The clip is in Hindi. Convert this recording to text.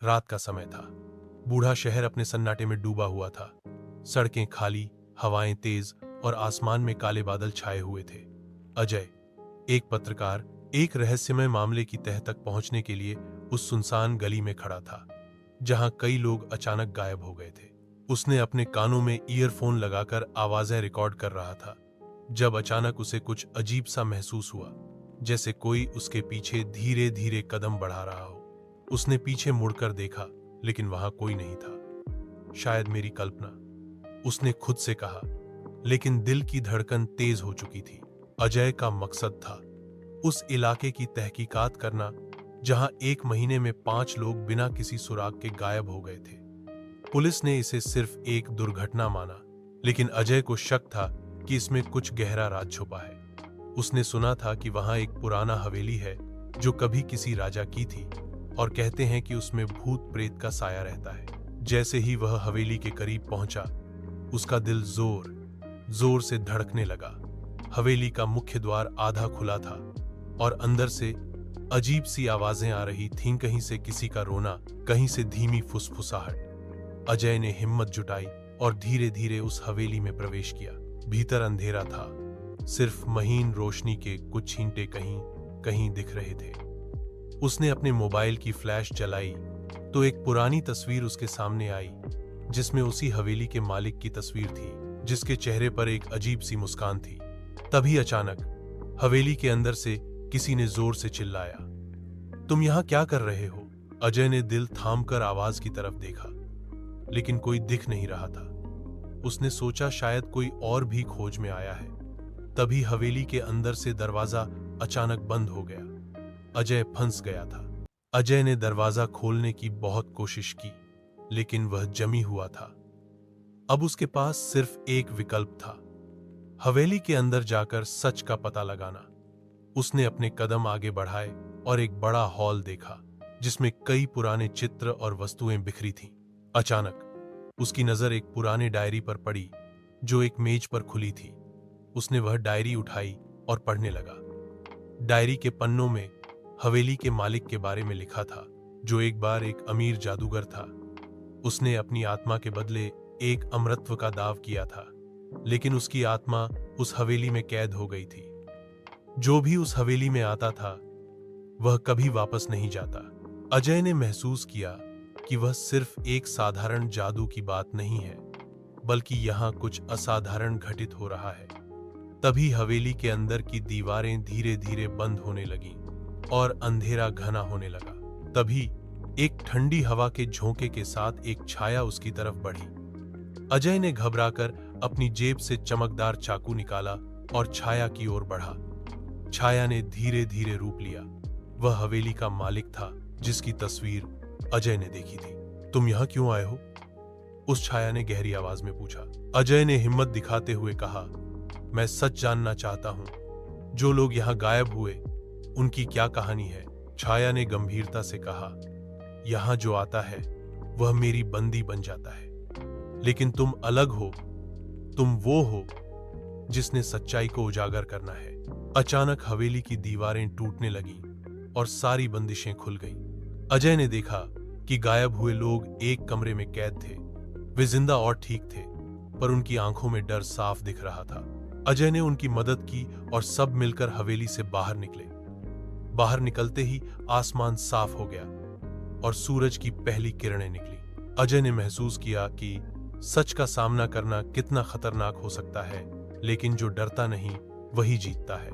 रात का समय था। बूढ़ा शहर अपने सन्नाटे में डूबा हुआ था। सड़कें खाली, हवाएं तेज और आसमान में काले बादल छाए हुए थे। अजय, एक पत्रकार, एक रहस्यमय मामले की तह तक पहुंचने के लिए उस सुनसान गली में खड़ा था, जहां कई लोग अचानक गायब हो गए थे। उसने अपने कानों में ईयरफोन लगाकर आवाजें रिकॉर्ड कर रहा था, जब अचानक उसे कुछ अजीब सा महसूस हुआ, जैसे कोई उसके पीछे धीरे धीरे कदम बढ़ा रहा हो। उसने पीछे मुड़कर देखा, लेकिन वहां कोई नहीं था। शायद मेरी कल्पना, उसने खुद से कहा, लेकिन दिल की धड़कन तेज हो चुकी थी। अजय का मकसद था उस इलाके की तहकीकात करना, जहां 1 महीने में 5 लोग बिना किसी सुराग के गायब हो गए थे। पुलिस ने इसे सिर्फ एक दुर्घटना माना, लेकिन अजय को शक था कि इसमें कुछ गहरा राज छुपा है। उसने सुना था कि वहां एक पुराना हवेली है जो कभी किसी राजा की थी, और कहते हैं कि उसमें भूत प्रेत का साया रहता है। जैसे ही वह हवेली के करीब पहुंचा, उसका दिल जोर जोर से धड़कने लगा। हवेली का मुख्य द्वार आधा खुला था और अंदर से अजीब सी आवाजें आ रही थीं, कहीं से किसी का रोना, कहीं से धीमी फुसफुसाहट। अजय ने हिम्मत जुटाई और धीरे धीरे उस हवेली में प्रवेश किया। भीतर अंधेरा था, सिर्फ महीन रोशनी के कुछ छींटे कहीं कहीं दिख रहे थे। उसने अपने मोबाइल की फ्लैश जलाई तो एक पुरानी तस्वीर उसके सामने आई, जिसमें उसी हवेली के मालिक की तस्वीर थी, जिसके चेहरे पर एक अजीब सी मुस्कान थी। तभी अचानक हवेली के अंदर से किसी ने जोर से चिल्लाया, तुम यहां क्या कर रहे हो? अजय ने दिल थामकर आवाज की तरफ देखा, लेकिन कोई दिख नहीं रहा था। उसने सोचा शायद कोई और भी खोज में आया है। तभी हवेली के अंदर से दरवाजा अचानक बंद हो गया। अजय फंस गया था। अजय ने दरवाजा खोलने की बहुत कोशिश की, लेकिन वह जमी हुआ था। अब उसके पास सिर्फ एक विकल्प था, हवेली के अंदर जाकर सच का पता लगाना। उसने अपने कदम आगे बढ़ाए और एक बड़ा हॉल देखा, जिसमें कई पुराने चित्र और वस्तुएं बिखरी थीं। अचानक उसकी नजर एक पुराने डायरी पर पड़ी, जो एक मेज पर खुली थी। उसने वह डायरी उठाई और पढ़ने लगा। डायरी के पन्नों में हवेली के मालिक के बारे में लिखा था, जो एक बार एक अमीर जादूगर था। उसने अपनी आत्मा के बदले एक अमरत्व का दाव किया था, लेकिन उसकी आत्मा उस हवेली में कैद हो गई थी। जो भी उस हवेली में आता था, वह कभी वापस नहीं जाता। अजय ने महसूस किया कि वह सिर्फ एक साधारण जादू की बात नहीं है, बल्कि यहाँ कुछ असाधारण घटित हो रहा है। तभी हवेली के अंदर की दीवारें धीरे धीरे बंद होने लगीं और अंधेरा घना होने लगा। तभी एक ठंडी हवा के झोंके के साथ एक छाया उसकी तरफ बढ़ी। अजय ने घबराकर अपनी जेब से चमकदार चाकू निकाला और छाया की ओर बढ़ा। छाया ने धीरे धीरे रूप लिया। वह हवेली का मालिक था, जिसकी तस्वीर अजय ने देखी थी। तुम यहां क्यों आए हो? उस छाया ने गहरी आवाज में पूछा। अजय ने हिम्मत दिखाते हुए कहा, मैं सच जानना चाहता हूं। जो लोग यहां गायब हुए, उनकी क्या कहानी है? छाया ने गंभीरता से कहा, यहां जो आता है वह मेरी बंदी बन जाता है, लेकिन तुम अलग हो। तुम वो हो जिसने सच्चाई को उजागर करना है। अचानक हवेली की दीवारें टूटने लगीं और सारी बंदिशें खुल गईं। अजय ने देखा कि गायब हुए लोग एक कमरे में कैद थे। वे जिंदा और ठीक थे, पर उनकी आंखों में डर साफ दिख रहा था। अजय ने उनकी मदद की और सब मिलकर हवेली से बाहर निकले। बाहर निकलते ही आसमान साफ हो गया और सूरज की पहली किरणें निकली। अजय ने महसूस किया कि सच का सामना करना कितना खतरनाक हो सकता है, लेकिन जो डरता नहीं, वही जीतता है।